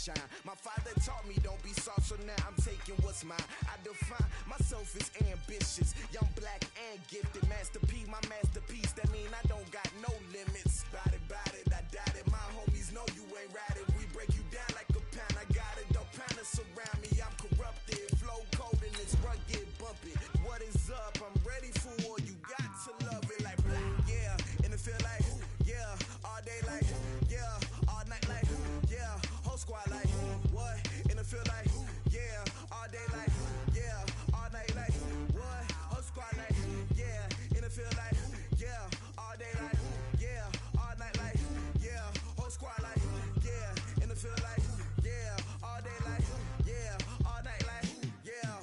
shine. My father taught me don't be soft, so now I'm taking what's mine. I define myself as ambitious, young, black, and gifted. Master P, my masterpiece. That mean I don't got no limits. Bout it, I doubt it. My homies know you ain't ratted. We break you down like a pound. I got it, don't pound us around me. I'm corrupted, flow cold and it's rugged, bumpy. What is up? I'm ready for war. You got to love it like black, yeah. And it feel like, yeah. All day like, yeah. All night like, yeah. Whole squad like, what? And it feel like, yeah. All day like, yeah. All night like, what? Whole squad like, yeah. And it feel like, yeah. All day like, yeah. All night like, yeah. Whole squad like, yeah. And it feel like, yeah. All day like, yeah. All night like, yeah.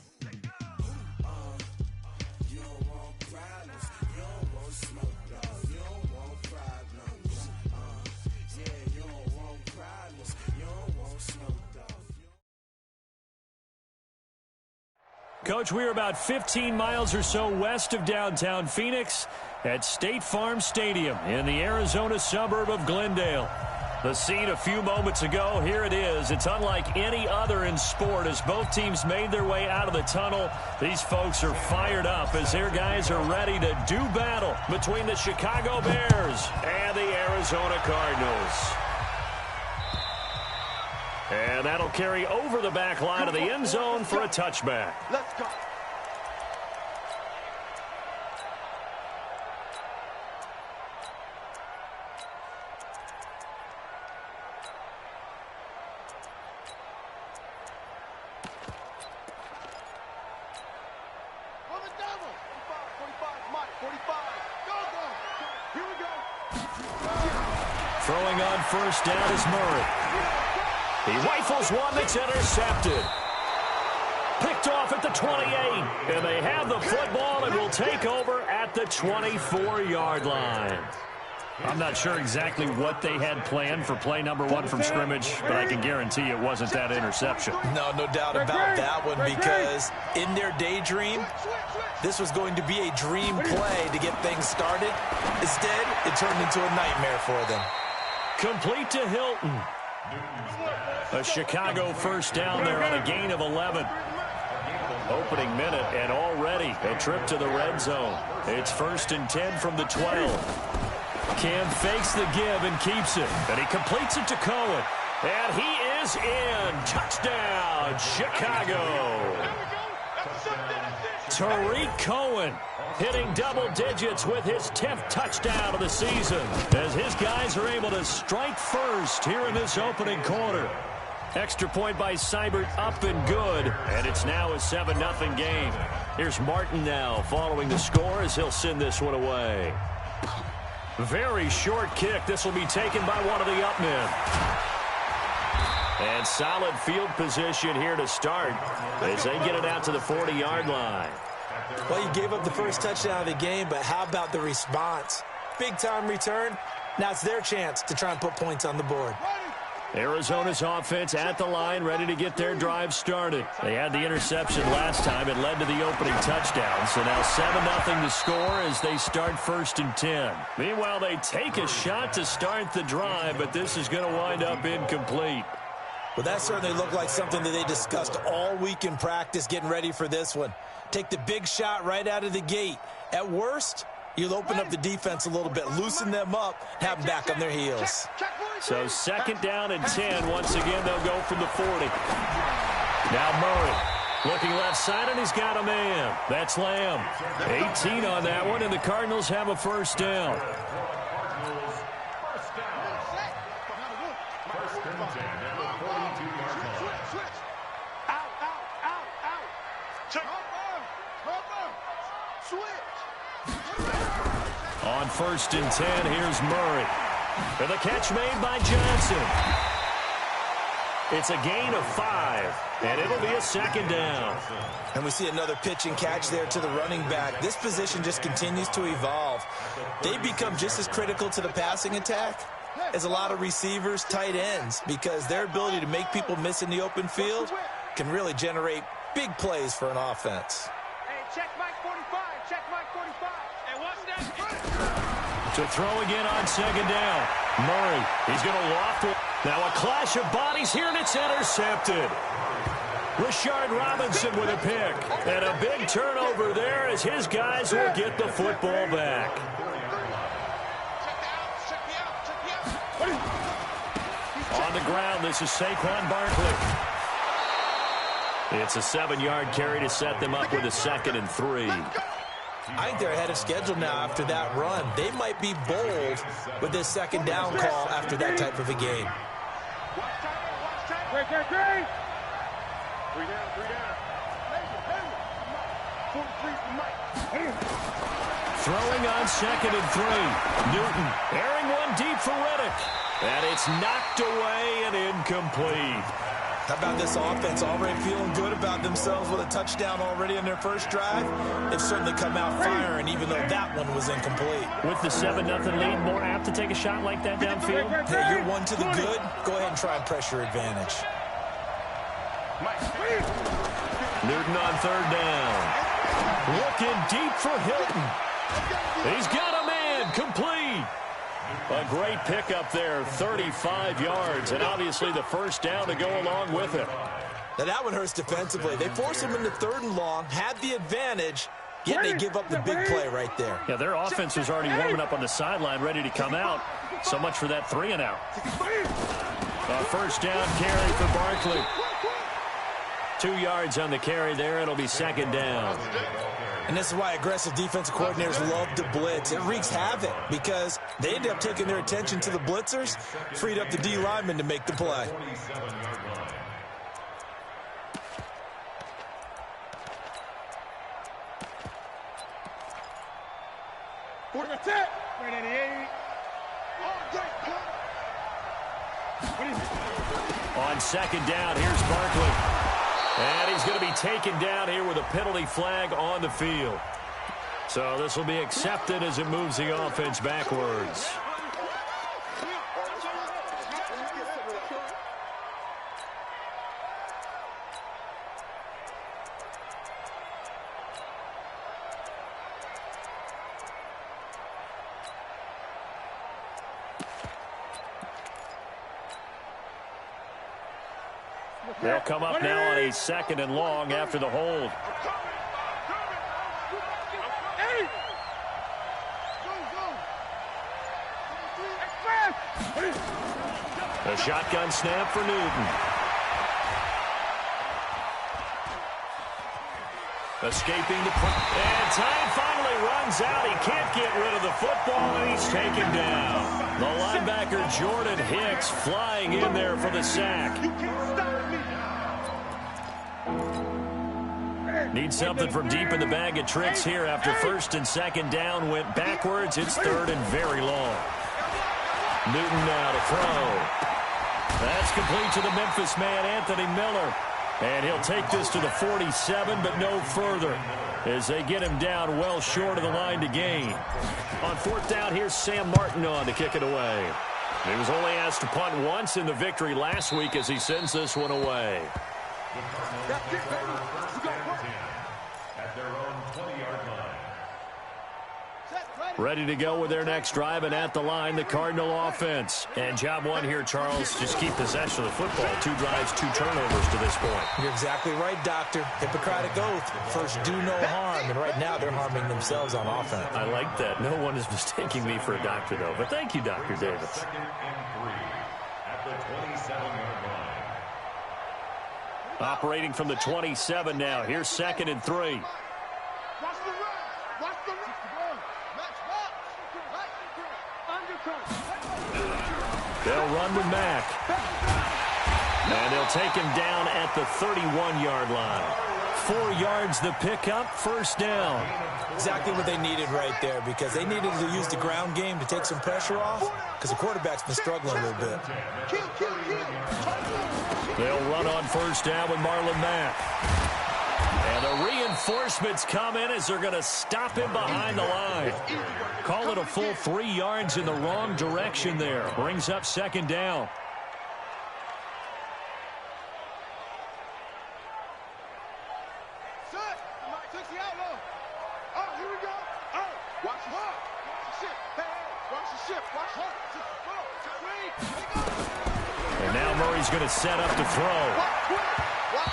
You don't want problems. You don't want smoke, dog. You don't want problems. Yeah, you don't want problems. You don't want smoke, dog. Coach, we're about 15 miles or so west of downtown Phoenix at State Farm Stadium in the Arizona suburb of Glendale. The scene a few moments ago, here it is. It's unlike any other in sport as both teams made their way out of the tunnel. These folks are fired up as their guys are ready to do battle between the Chicago Bears and the Arizona Cardinals. And that'll carry over the back line of the end zone for a touchback. Let's go. Throwing on first down is Murray. He rifles one that's intercepted. Picked off at the 28. And they have the football and will take over at the 24-yard line. I'm not sure exactly what they had planned for play number one from scrimmage, but I can guarantee it wasn't that interception. No doubt about that one, because in their daydream, this was going to be a dream play to get things started. Instead, it turned into a nightmare for them. Complete to Hilton. A Chicago first down there on a gain of 11. Opening minute and already a trip to the red zone. It's 1st and 10 from the 12. Cam fakes the give and keeps it. And he completes it to Cohen. And he is in. Touchdown, Chicago. Tariq Cohen hitting double digits with his 10th touchdown of the season as his guys are able to strike first here in this opening quarter. Extra point by Seibert up and good, and it's now a 7-0 game. Here's Martin now following the score as he'll send this one away. Very short kick. This will be taken by one of the up men. And solid field position here to start as they get it out to the 40-yard line. Well, you gave up the first touchdown of the game, but how about the response? Big-time return. Now it's their chance to try and put points on the board. Arizona's offense at the line, ready to get their drive started. They had the interception last time. It led to the opening touchdown. So now 7-0 to score as they start 1st and 10. Meanwhile, they take a shot to start the drive, but this is going to wind up incomplete. Well, that certainly looked like something that they discussed all week in practice, getting ready for this one. Take the big shot right out of the gate. At worst, you'll open up the defense a little bit, loosen them up, have them back on their heels. So 2nd down and 10. Once again, they'll go from the 40. Now Murray looking left side, and he's got a man. That's Lamb. 18 on that one, and the Cardinals have a first down. On 1st and 10, here's Murray. And the catch made by Johnson. It's a gain of 5, and it'll be a 2nd down. And we see another pitch and catch there to the running back. This position just continues to evolve. They become just as critical to the passing attack as a lot of receivers, tight ends, because their ability to make people miss in the open field can really generate big plays for an offense. Hey, check Mike 45. Check Mike 45. Hey, what's that? To throw again on 2nd down. Murray, he's going to loft it. Now a clash of bodies here, and it's intercepted. Rashard Robinson with a pick. And a big turnover there as his guys will get the football back. On the ground, this is Saquon Barkley. It's a 7-yard carry to set them up with a 2nd and 3. I think they're ahead of schedule now after that run. They might be bold with this 2nd down call after that type of a game. Great. 3 down. 43 for Mike. Throwing on 2nd and 3. Newton airing one deep for Reddick. And it's knocked away and incomplete. How about this offense already feeling good about themselves with a touchdown already in their first drive? They've certainly come out firing, even though that one was incomplete. With the 7-0 lead, more apt to take a shot like that downfield? Hey, you're one to the good. Go ahead and try and pressure advantage. Newton on 3rd down. Looking deep for Hilton. He's got a man, complete. A great pickup there, 35 yards, and obviously the first down to go along with it. Now that one hurts defensively. They forced him into 3rd and long, had the advantage, yet they give up the big play right there. Yeah, their offense was already warming up on the sideline, ready to come out. So much for that 3 and out. A first down carry for Barkley. 2 yards on the carry there. It'll be 2nd down. And this is why aggressive defensive coordinators love to blitz. It wreaks havoc because they end up taking their attention to the blitzers, freed up the D lineman to make the play. On 2nd down, here's Barkley. And he's going to be taken down here with a penalty flag on the field. So this will be accepted as it moves the offense backwards. They'll come up now on a 2nd and long after the hold. A shotgun snap for Newton. Escaping the and time finally runs out. He can't get rid of the football, and he's taken down. The linebacker Jordan Hicks flying in there for the sack. Need something from deep in the bag of tricks here after 1st and 2nd down went backwards. It's 3rd and very long. Newton now to throw. That's complete to the Memphis man, Anthony Miller. And he'll take this to the 47, but no further as they get him down well short of the line to gain. On 4th down, here's Sam Martin on to kick it away. He was only asked to punt once in the victory last week as he sends this one away. Ready to go with their next drive, and at the line, the Cardinal offense. And job one here, Charles, just keep possession of the football. 2 drives, 2 turnovers to this point. You're exactly right, Doctor. Hippocratic oath. First, do no harm. And right now, they're harming themselves on offense. I like that. No one is mistaking me for a doctor, though. But thank you, Dr. Davis. Operating from the 27 now. Here's 2nd and 3. They'll run with Mack. And they'll take him down at the 31-yard line. 4 yards the pickup, 1st down. Exactly what they needed right there, because they needed to use the ground game to take some pressure off, because the quarterback's been struggling a little bit. They'll run on 1st down with Marlon Mack. And the reinforcements come in as they're going to stop him behind the line. Call it a full 3 yards in the wrong direction there. Brings up 2nd down. Here we go. Watch the ship. Hey, watch the ship. Watch the And now Murray's going to set up to throw.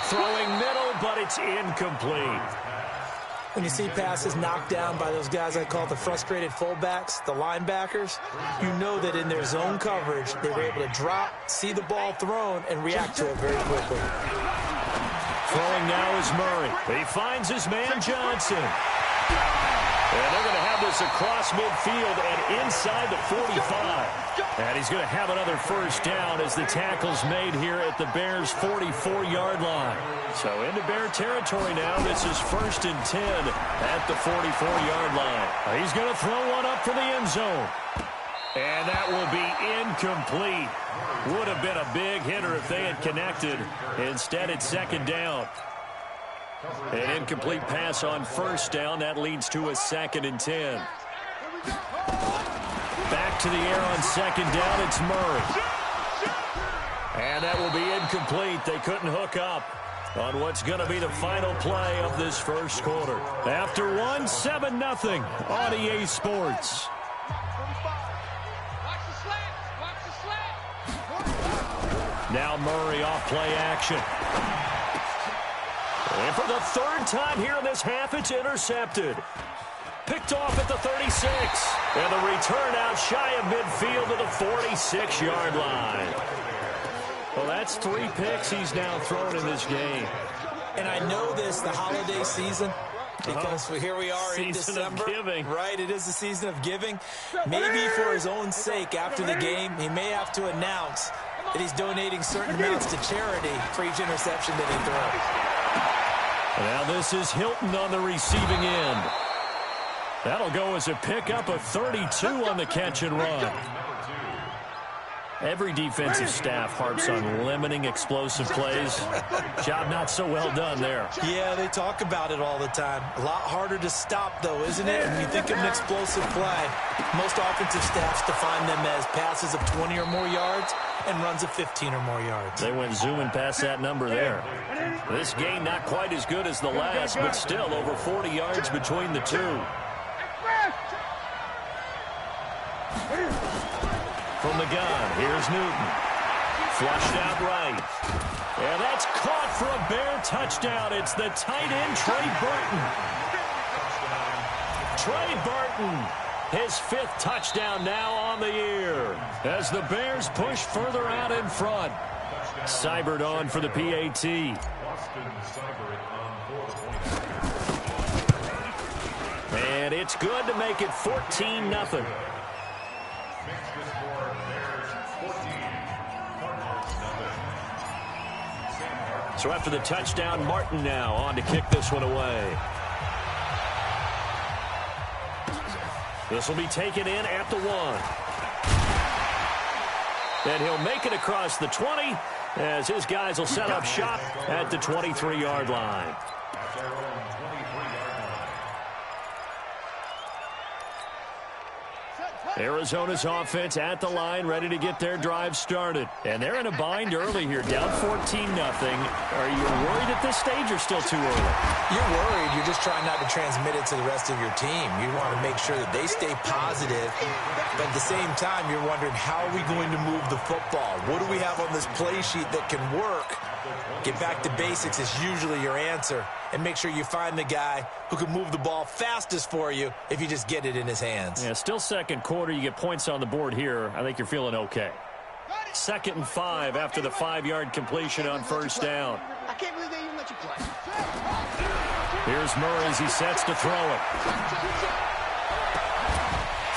Throwing middle, but it's incomplete. When you see passes knocked down by those guys I call the frustrated fullbacks, the linebackers, you know that in their zone coverage, they were able to drop, see the ball thrown, and react to it very quickly. Throwing now is Murray. He finds his man Johnson. And they're going to have this across midfield and inside the 45. And he's going to have another first down as the tackle's made here at the Bears' 44-yard line. So into Bear territory now. This is 1st and 10 at the 44-yard line. He's going to throw one up for the end zone. And that will be incomplete. Would have been a big hitter if they had connected. Instead, it's 2nd down. An incomplete pass on 1st down. That leads to a 2nd and 10. Back to the air on 2nd down. It's Murray. And that will be incomplete. They couldn't hook up on what's going to be the final play of this first quarter. After one, 7-0 on EA Sports. Now Murray off play action. And for the 3rd time here in this half, it's intercepted. Picked off at the 36. And the return out shy of midfield to the 46-yard line. Well, that's 3 picks he's now thrown in this game. And I know this, the holiday season, because here we are in December. December. Giving. Right, it is the season of giving. Maybe for his own sake, after the game, he may have to announce that he's donating certain amounts to charity for each interception that he throws. Now this is Hilton on the receiving end. That'll go as a pickup of 32 on the catch and run. Every defensive staff harps on limiting explosive plays. Job not so well done there. Yeah, they talk about it all the time. A lot harder to stop, though, isn't it? When you think of an explosive play, most offensive staffs define them as passes of 20 or more yards and runs of 15 or more yards. They went zooming past that number there. This game not quite as good as the last, but still over 40 yards between the two. From the gun, here's Newton. Flushed out right. And that's caught for a Bear touchdown. It's the tight end, Trey Burton. Trey Burton, his 5th touchdown now on the year as the Bears push further out in front. Seibert on for the PAT. And it's good to make it 14-0. So after the touchdown, Martin now on to kick this one away. This will be taken in at the 1. And he'll make it across the 20 as his guys will set up shop at the 23-yard line. Arizona's offense at the line, ready to get their drive started. And they're in a bind early here, down 14-0. Are you worried at this stage or still too early? You're worried. You're just trying not to transmit it to the rest of your team. You want to make sure that they stay positive. But at the same time, you're wondering, how are we going to move the football? What do we have on this play sheet that can work? Get back to basics is usually your answer. And make sure you find the guy who can move the ball fastest for you if you just get it in his hands. Yeah, still second quarter. You get points on the board here. I think you're feeling okay. 2nd and 5 after the 5-yard completion on 1st down. I can't believe they even let you play. Here's Murray as he sets to throw it.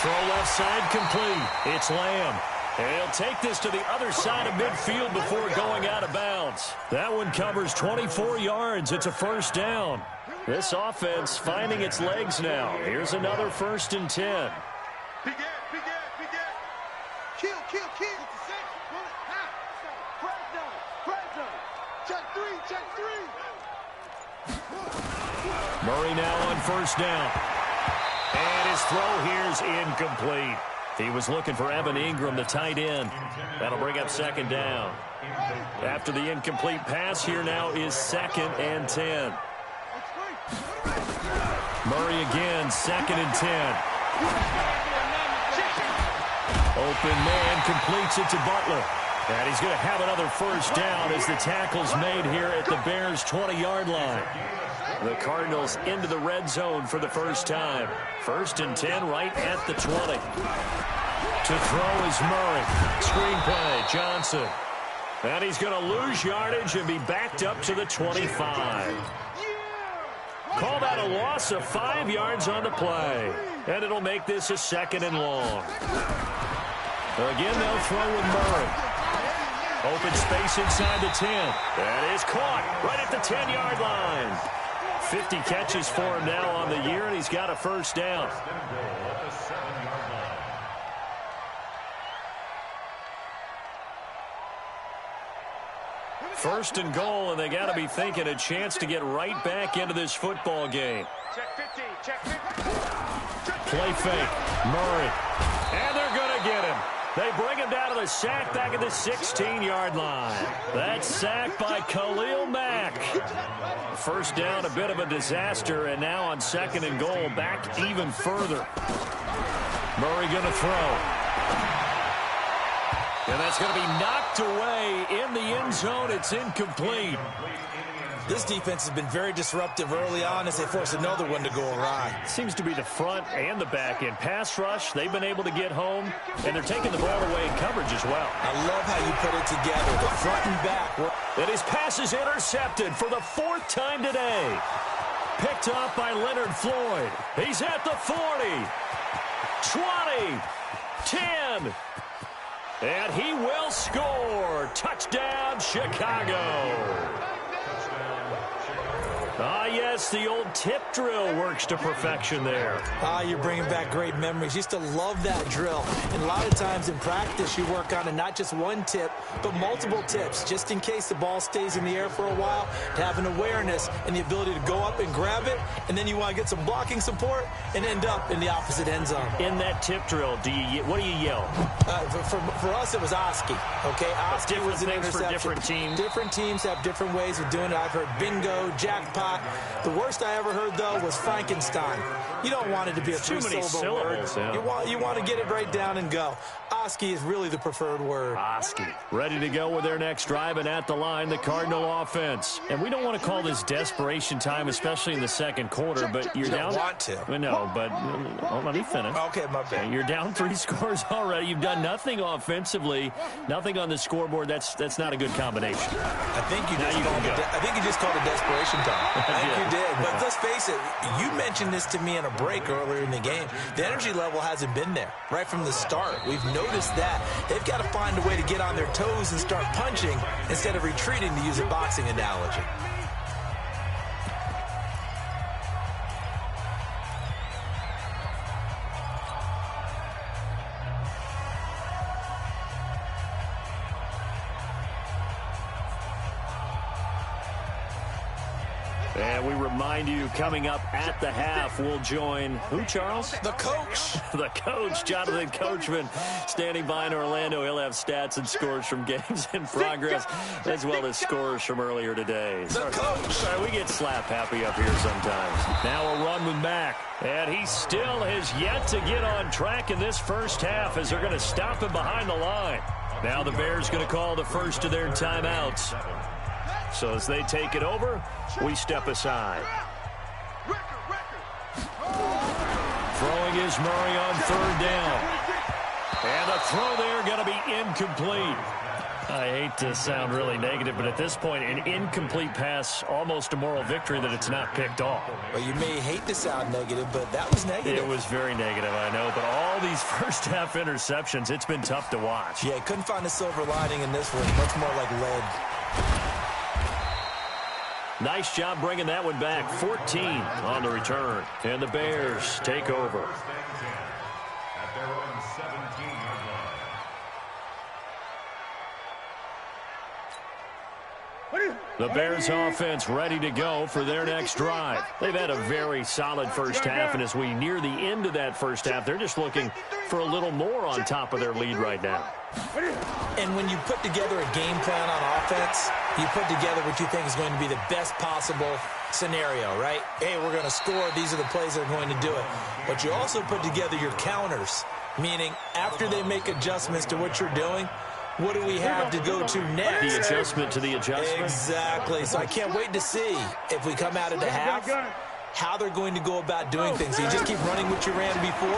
Throw left side complete. It's Lamb. And he'll take this to the other side of midfield before going out of bounds. That one covers 24 yards. It's a 1st down. This offense finding its legs now. Here's another 1st and 10. Kill. Check 3. Murray now on 1st down. And his throw here's incomplete. He was looking for Evan Ingram, the tight end. That'll bring up 2nd down. After the incomplete pass, here now is 2nd and 10. Murray again, 2nd and 10. Open man completes it to Butler. And he's going to have another first down as the tackle's made here at the Bears' 20-yard line. The Cardinals into the red zone for the first time. 1st and 10 right at the 20. To throw is Murray. Screen play, Johnson. And he's going to lose yardage and be backed up to the 25. Call that a loss of 5 yards on the play. And it'll make this a 2nd and long. Again, they'll throw with Murray. Open space inside the 10. That is caught right at the 10-yard line. 50 catches for him now on the year, and he's got a first down. First and goal, and they got to be thinking a chance to get right back into this football game. Play fake. Murray. And they're going to get him. They bring him down to the sack back at the 16-yard line. That's sacked by Khalil Mack. First down, a bit of a disaster, and now on 2nd and goal, back even further. Murray going to throw. And that's going to be knocked away in the end zone. It's incomplete. This defense has been very disruptive early on as they force another one to go awry. Seems to be the front and the back end. Pass rush, they've been able to get home, and they're taking the ball away in coverage as well. I love how you put it together, the front and back. And his pass is intercepted for the 4th time today. Picked off by Leonard Floyd. He's at the 40, 20, 10. And he will score. Touchdown, Chicago. Ah, yes, the old tip drill works to perfection there. Ah, you're bringing back great memories. Used to love that drill. And a lot of times in practice, you work on it, not just one tip, but multiple tips, just in case the ball stays in the air for a while, to have an awareness and the ability to go up and grab it, and then you want to get some blocking support and end up in the opposite end zone. In that tip drill, what do you yell? For us, it was Oski. Okay, Oski was an interception. For different teams. Different teams have different ways of doing it. I've heard bingo, jackpot. The worst I ever heard, though, was Frankenstein. You don't want it to be a three-syllable word. Yeah. You want to get it right down and go. Oski is really the preferred word. Oski. Ready to go with their next drive, and at the line, the Cardinal offense. And we don't want to call this desperation time, especially in the second quarter, but you're down. You don't want to. No, but let me finish. Okay, my bad. You're down 3 scores already. You've done nothing offensively, nothing on the scoreboard. That's not a good combination. I think you just called it desperation time. I think you did. But let's face it, you mentioned this to me in a break earlier in the game. The energy level hasn't been there right from the start. We've noticed that. They've got to find a way to get on their toes and start punching instead of retreating, to use a boxing analogy. And we remind you, coming up at the half, we'll join who, Charles? The coach. The coach, Jonathan Coachman, standing by in Orlando. He'll have stats and scores from games in progress, as well as scores from earlier today. The coach. Sorry, we get slap happy up here sometimes. Now a run with Mack. And he still has yet to get on track in this first half as they're going to stop him behind the line. Now the Bears going to call the first of their timeouts. So as they take it over, we step aside. Throwing is Murray on 3rd down. And the throw there going to be incomplete. I hate to sound really negative, but at this point, an incomplete pass, almost a moral victory that it's not picked off. Well, you may hate to sound negative, but that was negative. It was very negative, I know. But all these first-half interceptions, it's been tough to watch. Yeah, couldn't find a silver lining in this one. Much more like lead. Nice job bringing that one back. 14 on the return. And the Bears take over. The Bears offense ready to go for their next drive. They've had a very solid first half, and as we near the end of that first half, they're just looking for a little more on top of their lead right now. And when you put together a game plan on offense, you put together what you think is going to be the best possible scenario, right? Hey, we're going to score. These are the plays that are going to do it. But you also put together your counters, meaning after they make adjustments to what you're doing, what do we have to go to next? The adjustment to the adjustment. Exactly. So I can't wait to see if we come out of the half, how they're going to go about doing things. Do you just keep running what you ran before,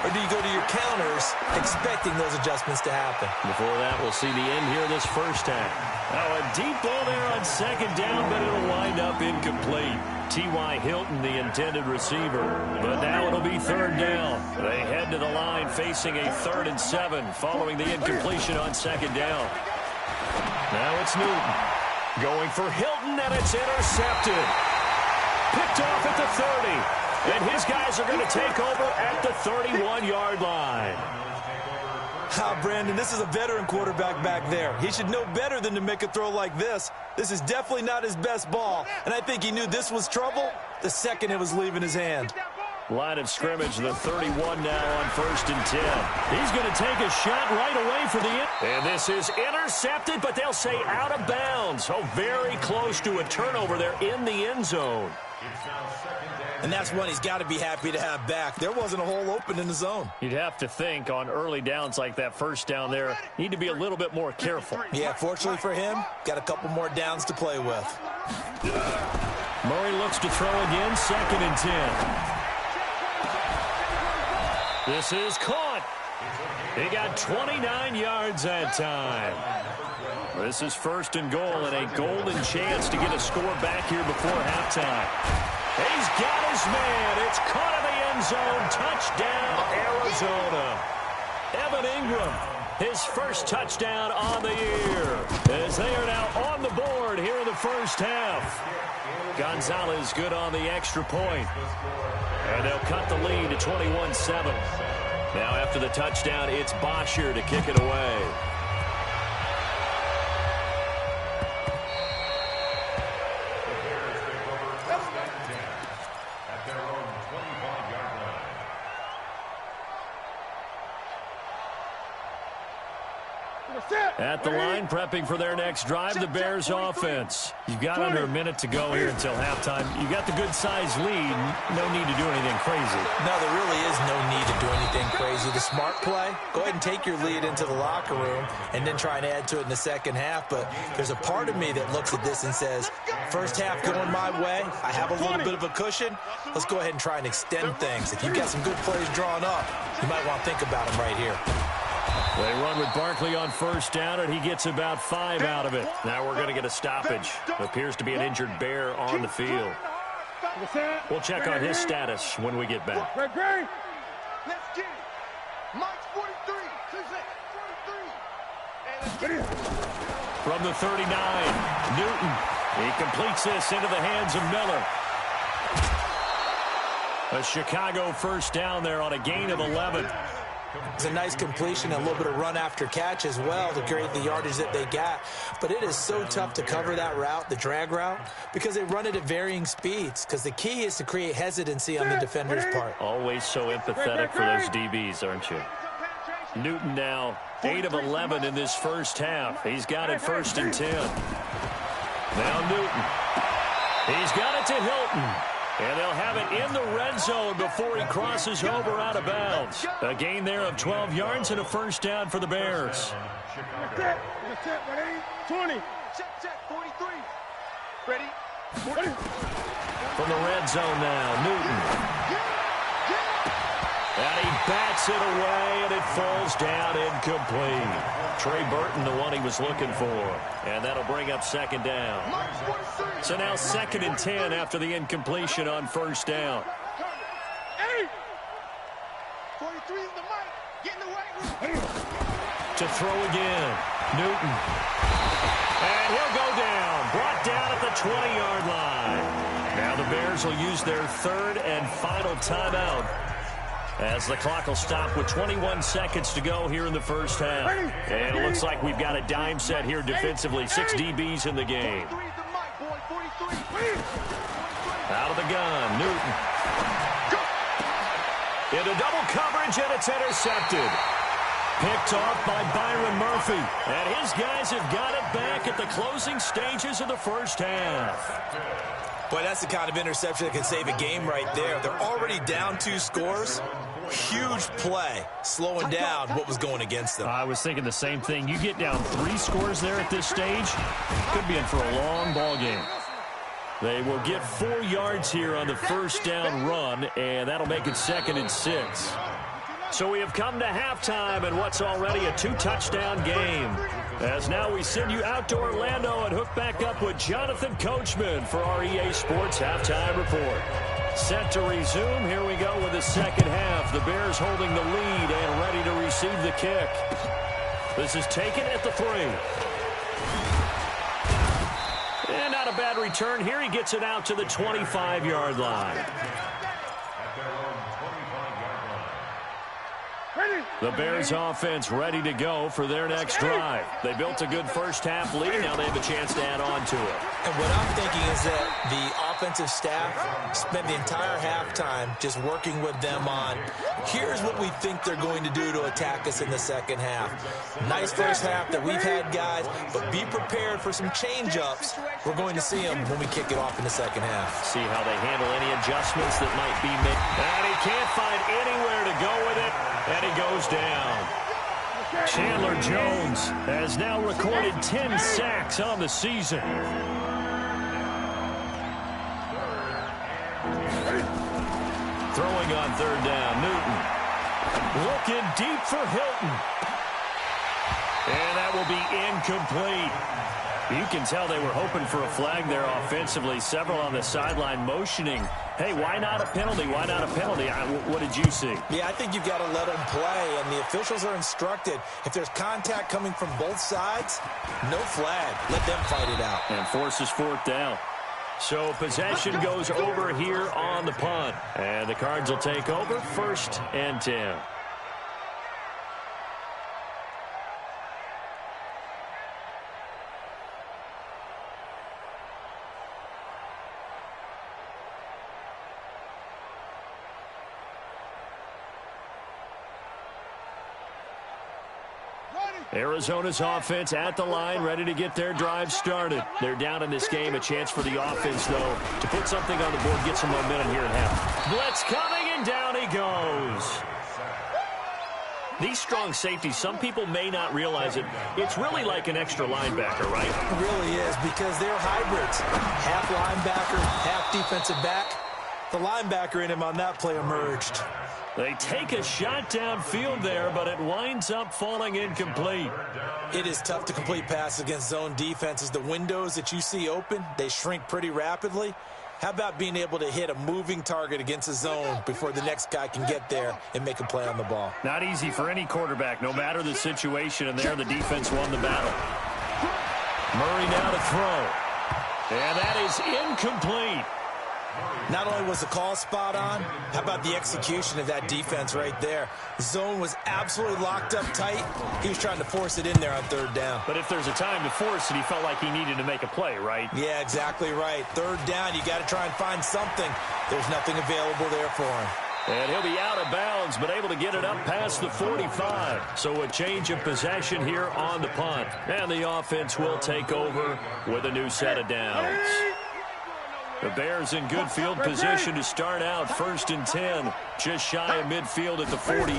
or do you go to your counters expecting those adjustments to happen? Before that, we'll see the end here of this first half. Now a deep ball there on second down, but it'll wind up incomplete. T.Y. Hilton, the intended receiver. But now it'll be third down. They head to the line facing a 3rd and 7 following the incompletion on second down. Now it's Newton going for Hilton, and it's intercepted. Picked off at the 30, and his guys are going to take over at the 31-yard line. Brandon, this is a veteran quarterback back there. He should know better than to make a throw like this. This is definitely not his best ball, and I think he knew this was trouble the second it was leaving his hand. Line of scrimmage, the 31 now on 1st and 10. He's going to take a shot right away for the end. And this is intercepted, but they'll say out of bounds. So very close to a turnover there in the end zone. And that's one he's got to be happy to have back. There wasn't a hole open in the zone. You'd have to think on early downs like that first down there, need to be a little bit more careful. Yeah, fortunately for him, got a couple more downs to play with. Murray looks to throw again, 2nd and 10. This is caught. He got 29 yards that time. This is 1st and goal, and a golden chance to get a score back here before halftime. He's got his man. It's caught in the end zone. Touchdown, Arizona. Evan Ingram, his first touchdown on the year, as they are now on the board here in the first half. Gonzalez good on the extra point. And they'll cut the lead to 21-7. Now after the touchdown, it's Bosher to kick it away. At the line, prepping for their next drive, the Bears offense. You've got under a minute to go here until halftime. You've got the good-sized lead. No need to do anything crazy. No, there really is no need to do anything crazy. The smart play, go ahead and take your lead into the locker room and then try and add to it in the second half. But there's a part of me that looks at this and says, first half going my way, I have a little bit of a cushion. Let's go ahead and try and extend things. If you've got some good plays drawn up, you might want to think about them right here. They run with Barkley on first down, and he gets about 5 out of it. Now we're going to get a stoppage. Appears to be an injured Bear on the field. We'll check on his status when we get back. Let's get it. Mike's 43. From the 39, Newton. He completes this into the hands of Miller. A Chicago first down there on a gain of 11. It's a nice completion and a little bit of run after catch as well to create the yardage that they got. But it is so tough to cover that route, the drag route, because they run it at varying speeds. Because the key is to create hesitancy on the defender's part. Always so empathetic for those DBs, aren't you? Newton now 8 of 11 in this first half. He's got it 1st and 10. Now Newton. He's got it to Hilton. And they'll have it in the red zone before he crosses over out of bounds. A gain there of 12 yards and a first down for the Bears. 20. Check, 43. Ready? From the red zone now, Newton. And he bats it away, and it falls down incomplete. Trey Burton, the one he was looking for. And that'll bring up 2nd down. So now 2nd and 10 after the incompletion on first down. 43 is the mic. Get in the right. To throw again, Newton. And he'll go down. Brought down at the 20-yard line. Now the Bears will use their 3rd and final timeout, as the clock will stop with 21 seconds to go here in the first half. And it looks like we've got a dime set here defensively. 6 DBs in the game. Out of the gun, Newton. Into double coverage, and it's intercepted. Picked off by Byron Murphy. And his guys have got it back at the closing stages of the first half. Boy, that's the kind of interception that can save a game right there. They're already down 2 scores. Huge play, slowing down what was going against them. I was thinking the same thing. You get down 3 scores there at this stage, could be in for a long ball game. They will get 4 yards here on the first down run, and that'll make it 2nd and 6. So we have come to halftime in what's already a 2-touchdown game. As now we send you out to Orlando and hook back up with Jonathan Coachman for our EA Sports Halftime Report. Set to resume. Here we go with the second half. The Bears holding the lead and ready to receive the kick. This is taken at the 3. And not a bad return here. He gets it out to the 25-yard line. The Bears offense ready to go for their next drive. They built a good first half lead. Now they have a chance to add on to it. And what I'm thinking is that the offensive staff spent the entire halftime just working with them on, here's what we think they're going to do to attack us in the second half. Nice first half that we've had, guys, but be prepared for some change-ups. We're going to see them when we kick it off in the second half. See how they handle any adjustments that might be made. And he can't find anywhere to go with it. And he goes down. Chandler Jones has now recorded 10 sacks on the season. Throwing on third down, Newton. Looking deep for Hilton. And that will be incomplete. You can tell they were hoping for a flag there offensively. Several on the sideline motioning. Hey, why not a penalty? Why not a penalty? What did you see? Yeah, I think you've got to let them play, and the officials are instructed. If there's contact coming from both sides, no flag. Let them fight it out. And forces 4th down. So possession goes over here on the punt. And the Cards will take over 1st and 10. Arizona's offense at the line, ready to get their drive started. They're down in this game. A chance for the offense, though, to put something on the board, get some momentum here at half. Blitz coming, and down he goes. These strong safeties, some people may not realize it. It's really like an extra linebacker, right? It really is, because they're hybrids. Half linebacker, half defensive back. The linebacker in him on that play emerged. They take a shot downfield there, but it winds up falling incomplete. It is tough to complete passes against zone defenses. The windows that you see open, they shrink pretty rapidly. How about being able to hit a moving target against a zone before the next guy can get there and make a play on the ball? Not easy for any quarterback, no matter the situation, and there the defense won the battle. Murray now to throw. And that is incomplete. Not only was the call spot on, how about the execution of that defense right there? The zone was absolutely locked up tight. He was trying to force it in there on third down. But if there's a time to force it, he felt like he needed to make a play, right? Yeah, exactly right. Third down, you got to try and find something. There's nothing available there for him. And he'll be out of bounds, but able to get it up past the 45. So a change of possession here on the punt. And the offense will take over with a new set of downs. The Bears in good field position to start out 1st and 10. Just shy of midfield at the 48.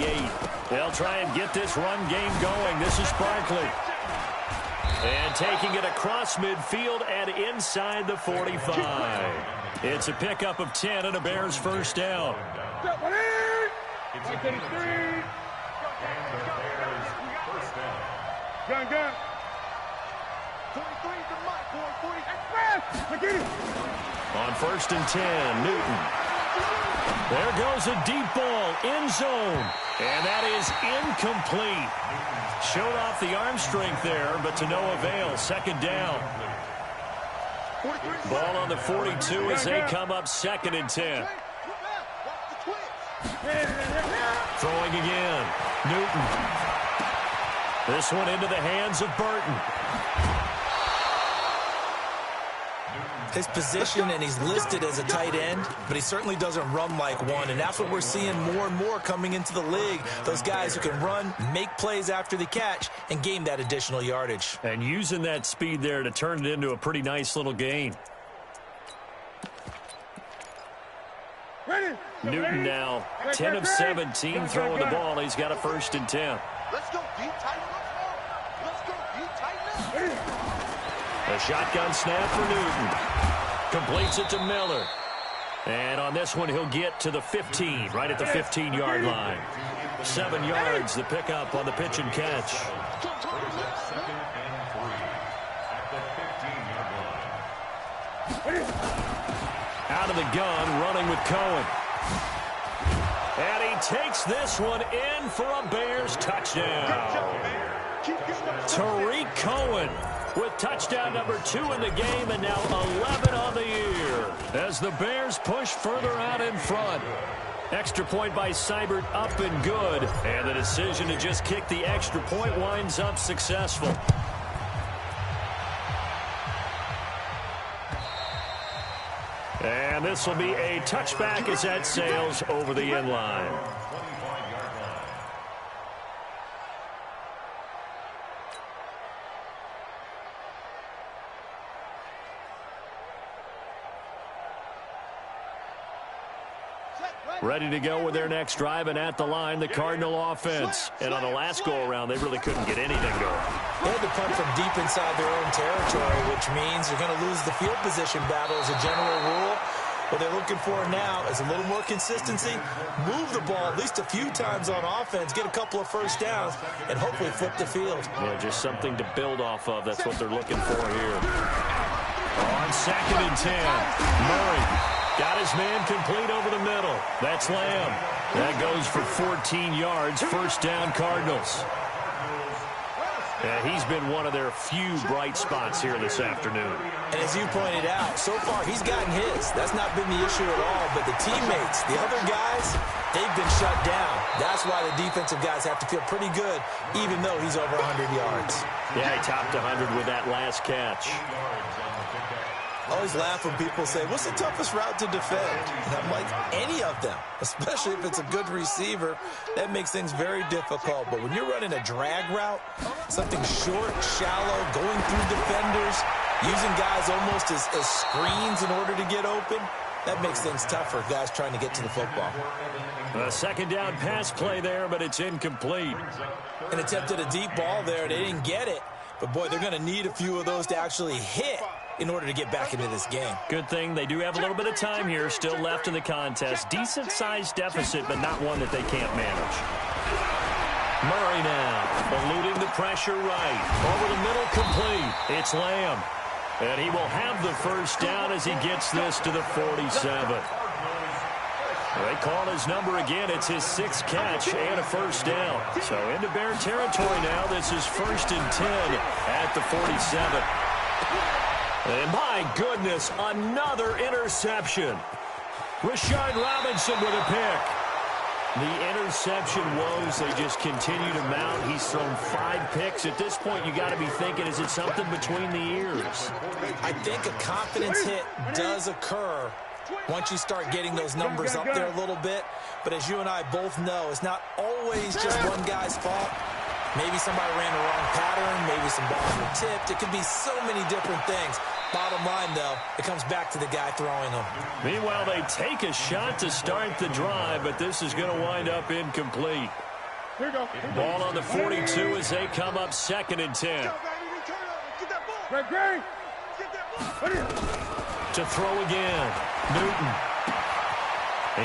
They'll try and get this run game going. This is Barkley. And taking it across midfield and inside the 45. It's a pickup of 10 and a Bears first down. Gun. On 1st and 10, Newton. There goes a deep ball, end zone. And that is incomplete. Showed off the arm strength there, but to no avail. 2nd down. Ball on the 42 as they come up 2nd and 10. Throwing again. Newton. This one into the hands of Burton. His position, and he's listed as a tight end, but he certainly doesn't run like one, and that's what we're seeing more and more coming into the league. Those guys who can run, make plays after the catch, and gain that additional yardage. And using that speed there to turn it into a pretty nice little gain. Newton now 10 of 17 throwing the ball. He's got a 1st and 10. Let's go deep, tight. Let's go deep, tight. A shotgun snap for Newton. Completes it to Miller. And on this one, he'll get to the 15, right at the 15-yard line. 7 yards, the pickup on the pitch and catch. Out of the gun, running with Cohen. And he takes this one in for a Bears touchdown. Tariq Cohen with touchdown number 2 in the game, and now 11 on the year as the Bears push further out in front. Extra point by Seibert up and good, and the decision to just kick the extra point winds up successful. And this will be a touchback as that sails over the end line. Ready to go with their next drive, and at the line, the Cardinal offense. And on the last go-around, they really couldn't get anything going. They had to punt from deep inside their own territory, which means you're going to lose the field position battle as a general rule. What they're looking for now is a little more consistency, move the ball at least a few times on offense, get a couple of first downs, and hopefully flip the field. Yeah, just something to build off of. That's what they're looking for here. On 2nd and 10, Murray got his man complete over the middle. That's Lamb. That goes for 14 yards. 1st down, Cardinals. He's been one of their few bright spots here this afternoon. And as you pointed out, so far he's gotten his. That's not been the issue at all. But the teammates, the other guys, they've been shut down. That's why the defensive guys have to feel pretty good, even though he's over 100 yards. Yeah, he topped 100 with that last catch. I always laugh when people say, what's the toughest route to defend? And I'm like, any of them, especially if it's a good receiver. That makes things very difficult. But when you're running a drag route, something short, shallow, going through defenders, using guys almost as screens in order to get open, that makes things tough for guys trying to get to the football. A 2nd down pass play there, but it's incomplete. An attempt at a deep ball there. They didn't get it. But, boy, they're going to need a few of those to actually hit in order to get back into this game. Good thing they do have a little bit of time here still left in the contest. Decent-sized deficit, but not one that they can't manage. Murray now, eluding the pressure right. Over the middle, complete. It's Lamb. And he will have the 1st down as he gets this to the 47. They call his number again. It's his 6th catch and a 1st down. So into Bear territory now. This is 1st and 10 at the 47. And my goodness, another interception. Rashard Robinson with a pick. The interception woes, they just continue to mount. He's thrown 5 picks. At this point, you got to be thinking, is it something between the ears? I think a confidence hit does occur once you start getting those numbers up there a little bit. But as you and I both know, it's not always just one guy's fault. Maybe somebody ran the wrong pattern. Maybe some balls were tipped. It could be so many different things. Bottom line, though, it comes back to the guy throwing them. Meanwhile, they take a shot to start the drive, but this is going to wind up incomplete. Ball on the 42 as they come up 2nd and 10. To throw again, Newton.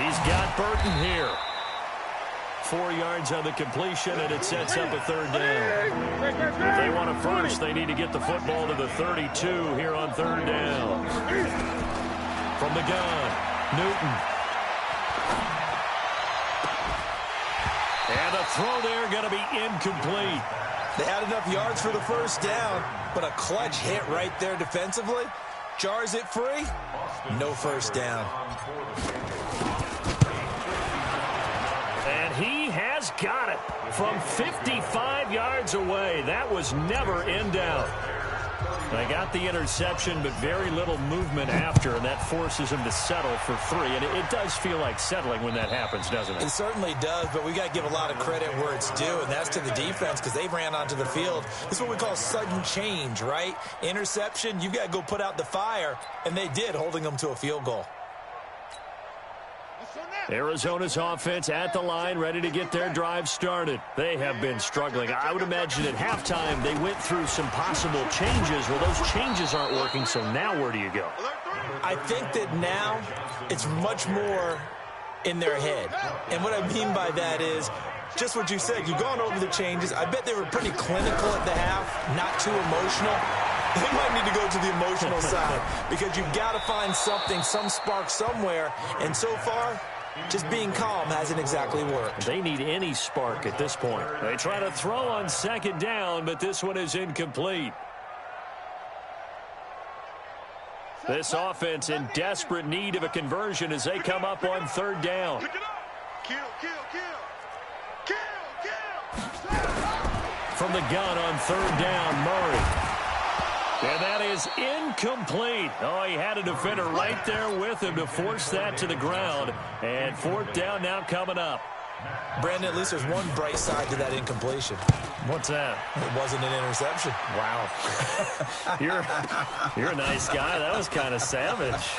He's got Burton here. 4 yards on the completion, and it sets up a 3rd down. If they want a first, they need to get the football to the 32 here on 3rd down. From the gun, Newton. And a throw there going to be incomplete. They had enough yards for the 1st down, but a clutch hit right there defensively. Jars it free. No 1st down. And he has got it from 55 yards away. That was never in doubt. They got the interception, but very little movement after, and that forces him to settle for 3. And it does feel like settling when that happens, doesn't it? It certainly does, but we got to give a lot of credit where it's due, and that's to the defense because they ran onto the field. This is what we call sudden change, right? Interception, you've got to go put out the fire, and they did, holding them to a field goal. Arizona's offense at the line, ready to get their drive started. They have been struggling. I would imagine at halftime they went through some possible changes. Well, those changes aren't working, so now where do you go? I think that now it's much more in their head. And what I mean by that is just what you said. You've gone over the changes. I bet they were pretty clinical at the half, not too emotional. They might need to go to the emotional side because you've got to find something, some spark somewhere. And so far, just being calm hasn't exactly worked. They need any spark at this point. They try to throw on second down, but this one is incomplete. This offense in desperate need of a conversion as they come up on third down. Kill, kill, kill. Kill, kill. From the gun on third down, Murray. And that is incomplete. Oh, he had a defender right there with him to force that to the ground. And fourth down now coming up. Brandon, at least there's one bright side to that incompletion. What's that? It wasn't an interception. Wow. You're a nice guy. That was kind of savage.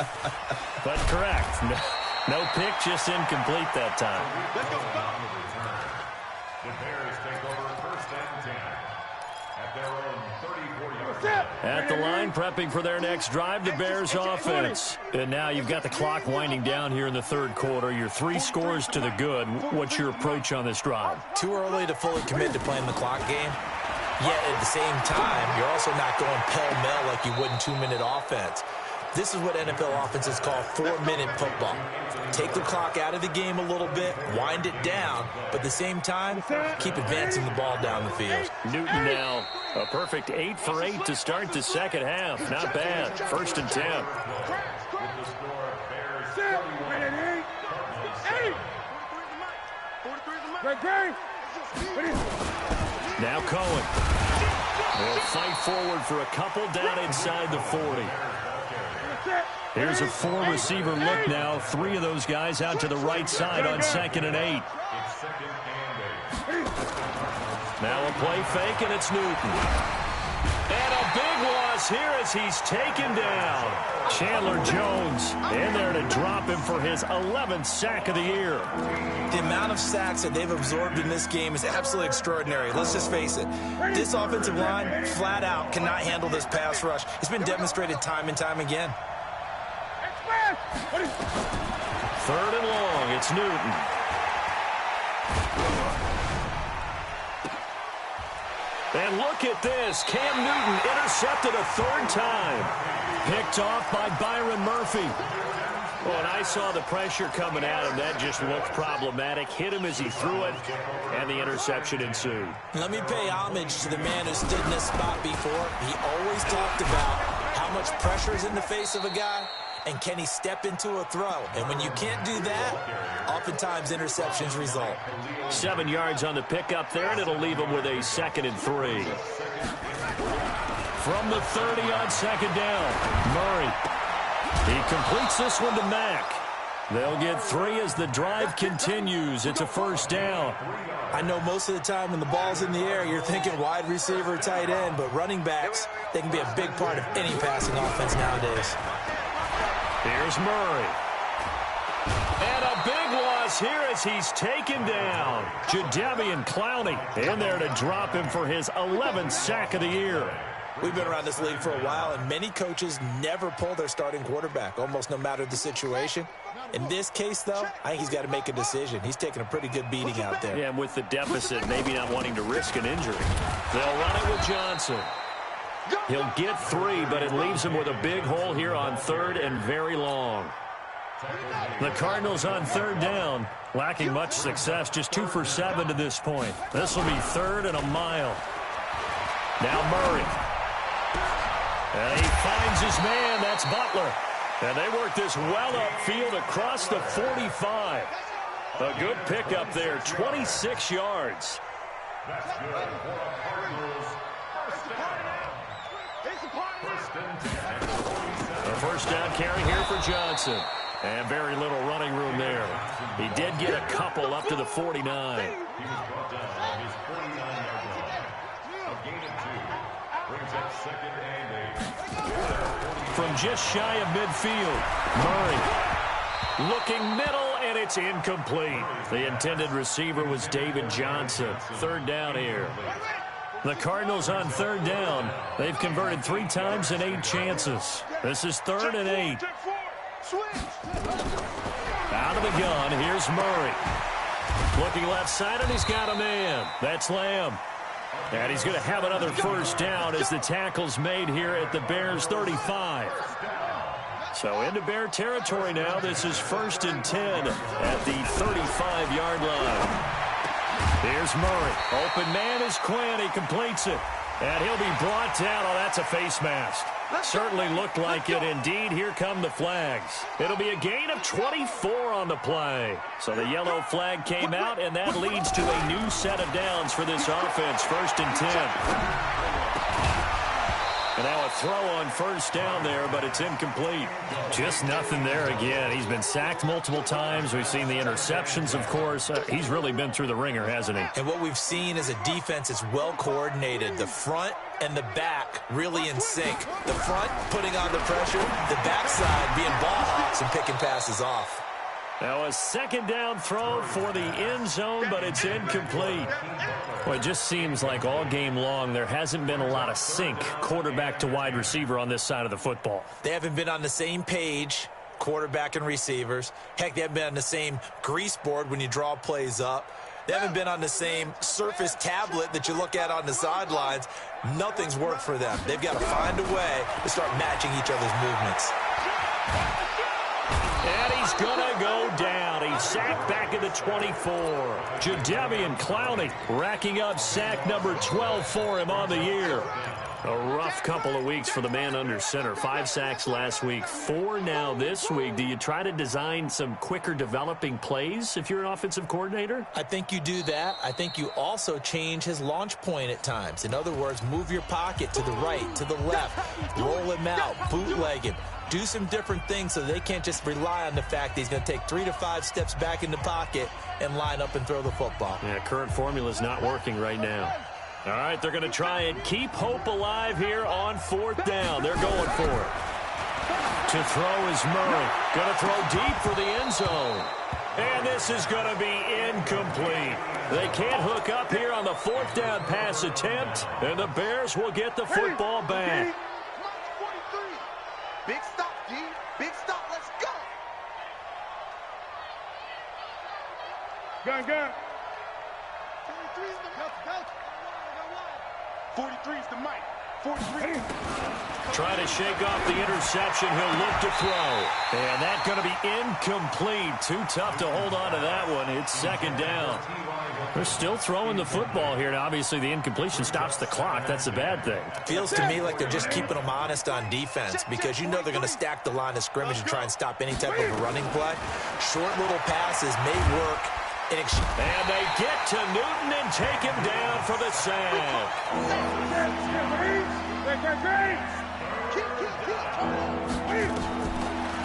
But correct. No pick, just incomplete that time. Let's go. The Bears take over first and 10 at their own 34-yard. At the line, prepping for their next drive, the Bears offense. And now you've got the clock winding down here in the third quarter. You're 3 scores to the good. What's your approach on this drive? Too early to fully commit to playing the clock game. Yet at the same time, you're also not going pell-mell like you would in 2-minute offense. This is what NFL offenses call 4-minute football. Take the clock out of the game a little bit, wind it down, but at the same time, keep advancing the ball down the field. Newton now, a perfect 8 for 8 to start the second half. Not bad. First and 10. Now Cohen. They'll fight forward for a couple down inside the 40. Here's a 4-receiver look now. 3 of those guys out to the right side on 2nd and 8. Now a play fake, and it's Newton. And a big loss here as he's taken down. Chandler Jones in there to drop him for his 11th sack of the year. The amount of sacks that they've absorbed in this game is absolutely extraordinary. Let's just face it. This offensive line, flat out, cannot handle this pass rush. It's been demonstrated time and time again. Third and long, it's Newton. And look at this. Cam Newton intercepted a 3rd time. Picked off by Byron Murphy. Oh, and I saw the pressure coming at him. That just looked problematic. Hit him as he threw it, and the interception ensued. Let me pay homage to the man who stood in this spot before. He always talked about how much pressure is in the face of a guy, and can he step into a throw? And when you can't do that, oftentimes interceptions result. 7 yards on the pickup there, and it'll leave him with a 2nd and 3. From the 30 on 2nd down, Murray. He completes this one to Mack. They'll get 3 as the drive continues. It's a 1st down. I know most of the time when the ball's in the air, you're thinking wide receiver, tight end, but running backs, they can be a big part of any passing offense nowadays. Here's Murray. And a big loss here as he's taken down. Jadeveon Clowney in there to drop him for his 11th sack of the year. We've been around this league for a while, and many coaches never pull their starting quarterback, almost no matter the situation. In this case, though, I think he's got to make a decision. He's taking a pretty good beating out there. Yeah, and with the deficit, maybe not wanting to risk an injury. They'll run it with Johnson. He'll get 3, but it leaves him with a big hole here on 3rd and very long. The Cardinals on 3rd down, lacking much success, just 2 for 7 to this point. This will be 3rd and a mile. Now Murray. And he finds his man, that's Butler. And they work this well upfield across the 45. A good pickup there, 26 yards. That's good for a Cardinals A 1st down carry here for Johnson. And very little running room there. He did get a couple up to the 49. He was brought down on his 49-yard line. A gain of 2 brings up 2nd and 8. From just shy of midfield, Murray looking middle and it's incomplete. The intended receiver was David Johnson. Third down here. The Cardinals on third down. They've converted 3 times in 8 chances. This is 3rd and 8. Out of the gun, here's Murray. Looking left side, and he's got a man. That's Lamb. And he's going to have another first down as the tackle's made here at the Bears' 35. So into Bear territory now. This is 1st and 10 at the 35-yard line. Here's Murray. Open man is Quinn. He completes it. And he'll be brought down. Oh, that's a face mask. Certainly looked like it. Indeed, here come the flags. It'll be a gain of 24 on the play. So the yellow flag came out, and that leads to a new set of downs for this offense. 1st and 10. And now a throw on first down there, but it's incomplete. Just nothing there again. He's been sacked multiple times. We've seen the interceptions, of course. He's really been through the ringer, hasn't he? And what we've seen is a defense that's well coordinated. The front and the back really in sync. The front putting on the pressure, the backside being ball hawks and picking passes off. Now a second down throw for the end zone, but it's incomplete. Well, it just seems like all game long there hasn't been a lot of sync quarterback to wide receiver on this side of the football. They haven't been on the same page, quarterback and receivers. Heck, they haven't been on the same grease board when you draw plays up. They haven't been on the same Surface tablet that you look at on the sidelines. Nothing's worked for them. They've got to find a way to start matching each other's movements. And he's going to go down. He's sacked back at the 24. Jadeveon Clowney racking up sack number 12 for him on the year. A rough couple of weeks for the man under center. 5 sacks last week, 4 now this week. Do you try to design some quicker developing plays if you're an offensive coordinator? I think you do that. I think you also change his launch point at times. In other words, move your pocket to the right, to the left, roll him out, bootleg him. Do some different things so they can't just rely on the fact that he's going to take 3 to 5 steps back in the pocket and line up and throw the football. Yeah, current formula is not working right now. All right, they're going to try and keep hope alive here on 4th down. They're going for it. To throw is Murray. Going to throw deep for the end zone. And this is going to be incomplete. They can't hook up here on the 4th down pass attempt, and the Bears will get the football back. Big stop, D. Big stop. Let's go. Gun. 43 is the mic. 43. Trying to shake off the interception. He'll look to throw. And that's going to be incomplete. Too tough to hold on to that one. It's 2nd down. They're still throwing the football here. Now, obviously, the incompletion stops the clock. That's a bad thing. Feels to me like they're just keeping them honest on defense because you know they're going to stack the line of scrimmage and try and stop any type of a running play. Short little passes may work. And they get to Newton and take him down for the sack.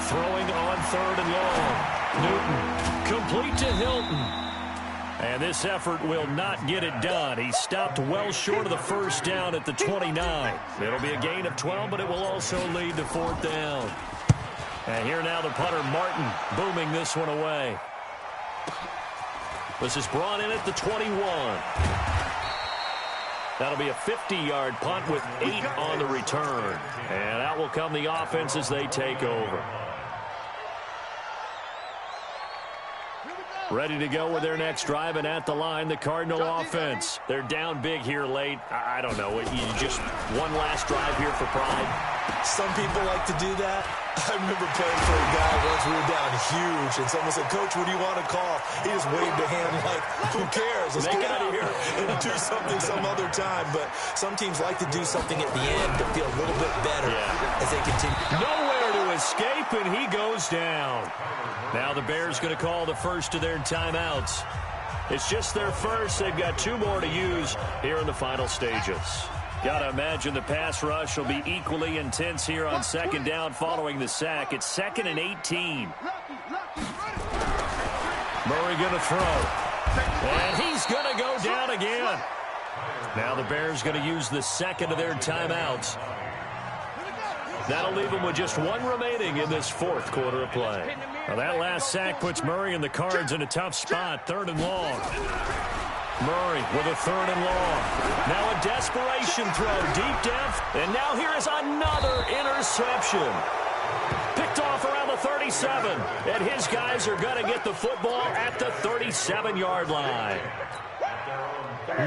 Throwing on 3rd and long. Newton complete to Hilton. And this effort will not get it done. He stopped well short of the first down at the 29. It'll be a gain of 12, but it will also lead to 4th down. And here now the punter, Martin, booming this one away. This is brought in at the 21. That'll be a 50-yard punt with 8 on the return. And out will come the offense as they take over. Ready to go with their next drive, and at the line, the Cardinal offense. They're down big here late. I don't know. You just one last drive here for pride. Some people like to do that. I remember playing for a guy once we were down huge, and someone said, "Coach, what do you want to call?" He just waved a hand like, who cares? Let's get out of here and do something some other time. But some teams like to do something at the end to feel a little bit better as they continue. Nowhere to escape, and he goes down. Now the Bears going to call the first of their timeouts. It's just their first. They've got 2 more to use here in the final stages. Got to imagine the pass rush will be equally intense here on 2nd down following the sack. It's 2nd and 18. Murray going to throw. And he's going to go down again. Now the Bears going to use the second of their timeouts. That'll leave them with just one remaining in this fourth quarter of play. Now that last sack puts Murray and the Cards in a tough spot, 3rd and long. Murray with a 3rd and long. Now a desperation throw, deep depth, and now here is another interception. Picked off around the 37, and his guys are going to get the football at the 37-yard line.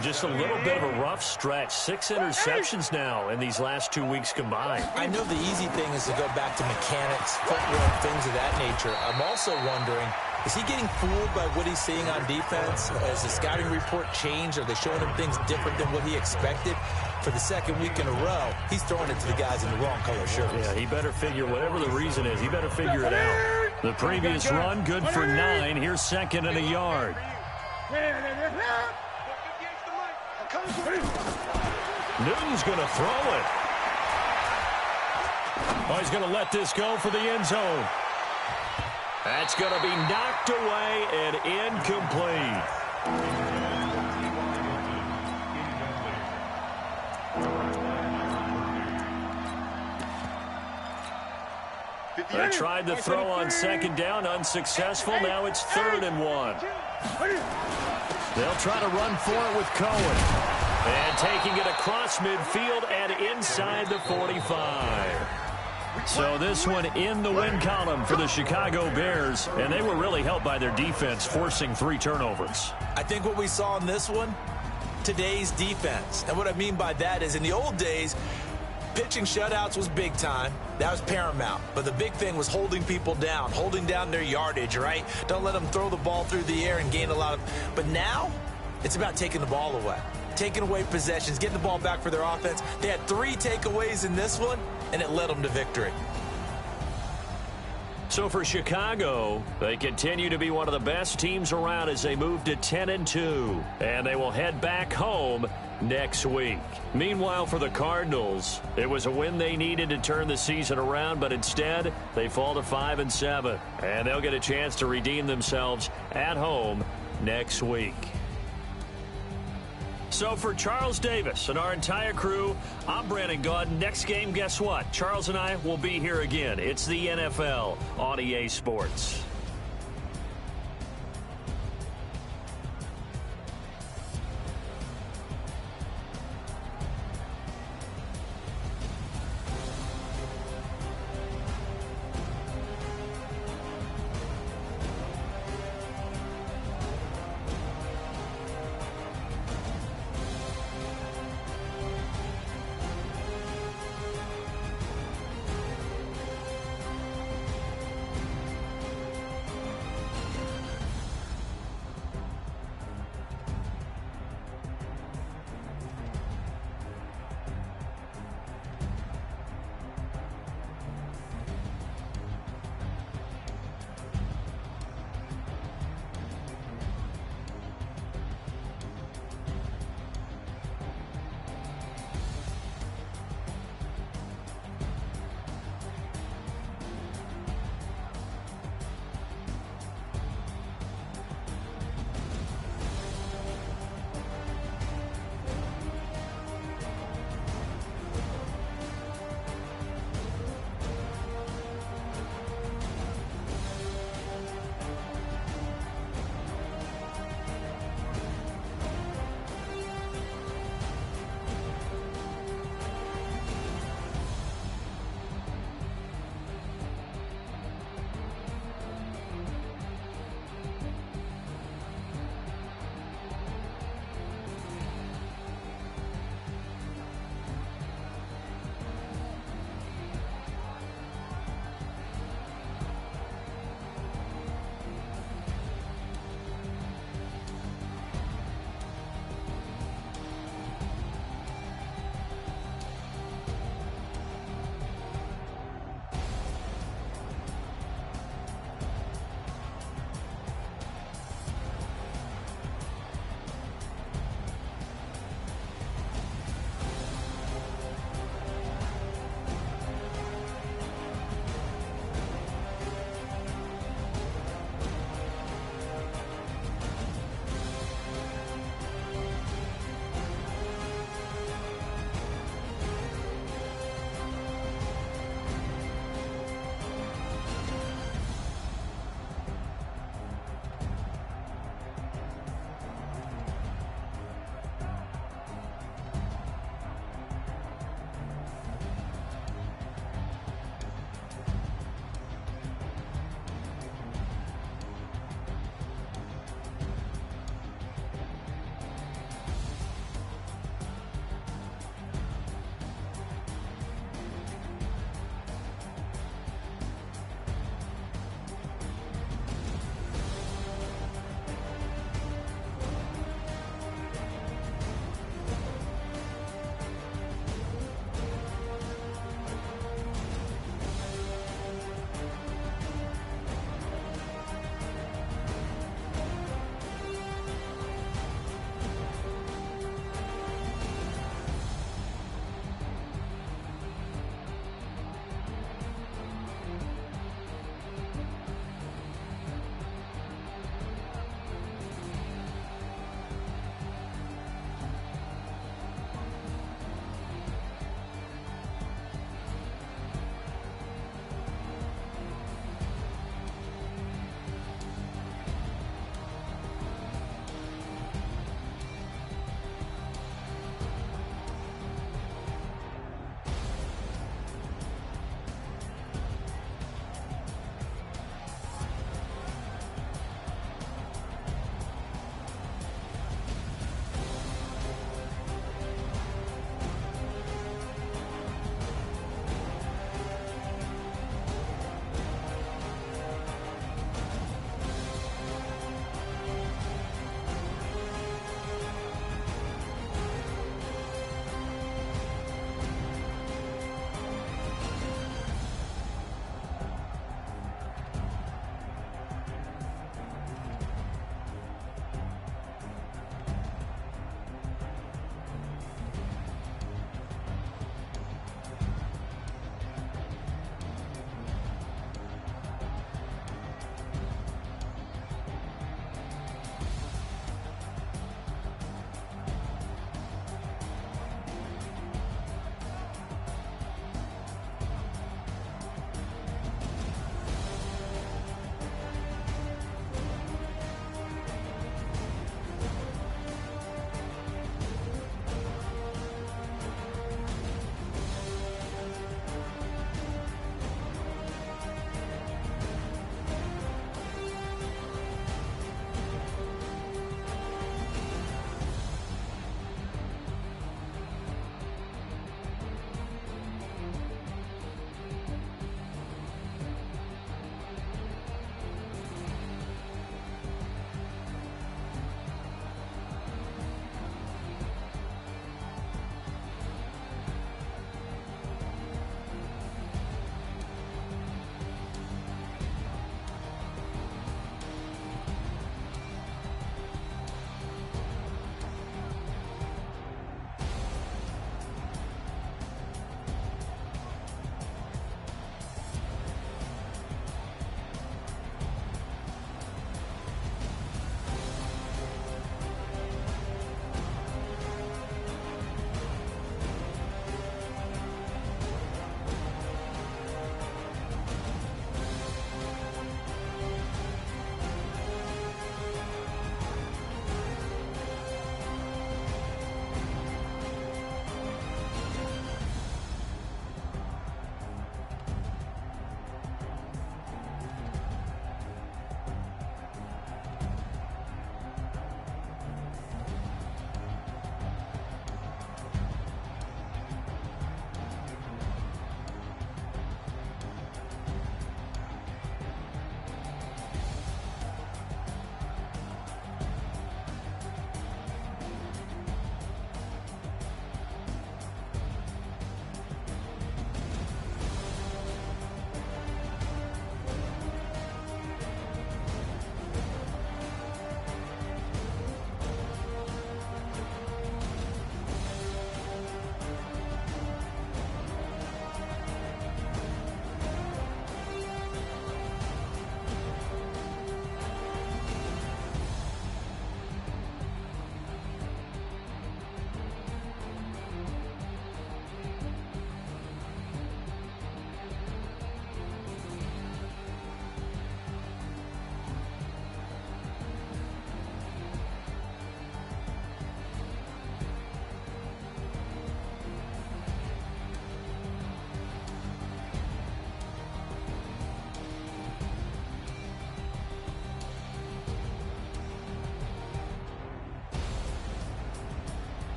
Just a little bit of a rough stretch. 6 interceptions now in these last 2 weeks combined. I know the easy thing is to go back to mechanics, footwork, things of that nature. I'm also wondering, is he getting fooled by what he's seeing on defense? Has the scouting report changed? Are they showing him things different than what he expected? For the second week in a row, he's throwing it to the guys in the wrong color shirts. Yeah, he better figure, whatever the reason is, he better figure it out. The previous run, good for 9. Here's 2nd and a yard. Newton's going to throw it. Oh, he's going to let this go for the end zone. That's going to be knocked away and incomplete. They tried the throw on 2nd down, unsuccessful. Now it's 3rd and 1. They'll try to run for it with Cohen. And taking it across midfield and inside the 45. So this one in the win column for the Chicago Bears, and they were really helped by their defense, forcing 3 turnovers. I think what we saw in this one, today's defense. And what I mean by that is in the old days, pitching shutouts was big time. That was paramount. But the big thing was holding people down, holding down their yardage, right? Don't let them throw the ball through the air and gain a lot of... But now, it's about taking the ball away. Taking away possessions, getting the ball back for their offense. They had 3 takeaways in this one, and it led them to victory. So for Chicago, they continue to be one of the best teams around as they move to 10-2. And they will head back home next week. Meanwhile, for the Cardinals, it was a win they needed to turn the season around, but instead, they fall to 5-7. And they'll get a chance to redeem themselves at home next week. So for Charles Davis and our entire crew, I'm Brandon Gaudin. Next game, guess what? Charles and I will be here again. It's the NFL on EA Sports.